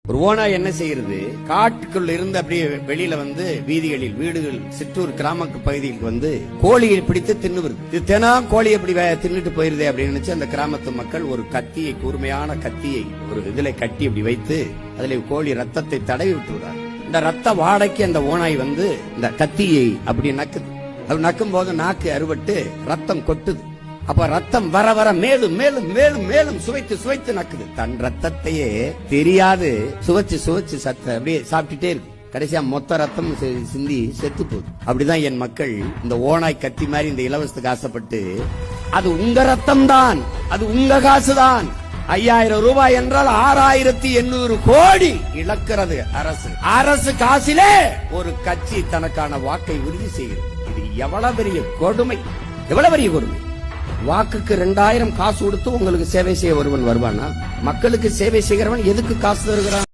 ஒரு ஓனாய் என்ன செய்யறது, காட்டுக்குள்ள இருந்து அப்படியே வெளியில வந்து வீதிகளில் வீடுகள் சிற்றூர் கிராம பகுதிகளுக்கு வந்து கோழியை பிடித்து தின்னு வருது. இது தினம் கோழி எப்படி தின்னுட்டு போயிருதே அப்படின்னு நினைச்சு அந்த கிராமத்து மக்கள் ஒரு கத்தியை, கூர்மையான கத்தியை ஒரு இதுல கட்டி அப்படி வைத்து அதுல கோழி ரத்தத்தை தடவி விட்டுறாங்க. இந்த ரத்த வாடைக்கு அந்த ஓனாய் வந்து இந்த கத்தியை அப்படி நக்குது. அது நக்கும் போது நாக்கு அறுபட்டு ரத்தம் கொட்டுது. அப்ப ரத்தம் வர வர மேலும் மேலும் மேலும் மேலும் சுவைத்து சுவைத்து நக்குது. தன் ரத்தத்தையே தெரியாது சுவைச்சு சுவைச்சு அப்படியே சாப்பிட்டுட்டே இருக்கு. கடைசியா மொத்த ரத்தம் சிந்தி செத்து போகுது. அப்படிதான் என் மக்கள் இந்த ஓனாய் கத்தி மாதிரி இந்த இலவசத்துக்கு ஆசைப்பட்டு, அது உங்க ரத்தம் தான், அது உங்க காசுதான், 5000 ரூபாய் என்றால் 6800 கோடி இழக்கிறது அரசு. அரசு காசிலே ஒரு கட்சி தனக்கான வாக்கை உறுதி செய்கிறது. இது எவ்வளவு பெரிய கொடுமை, எவ்வளவு பெரிய கொடுமை. வாக்குக்கு 2000 காசு கொடுத்து உங்களுக்கு சேவை செய்ய ஒருவன் வருவானா? மக்களுக்கு சேவை செய்கிறவன் எதுக்கு காசு தருகிறான்?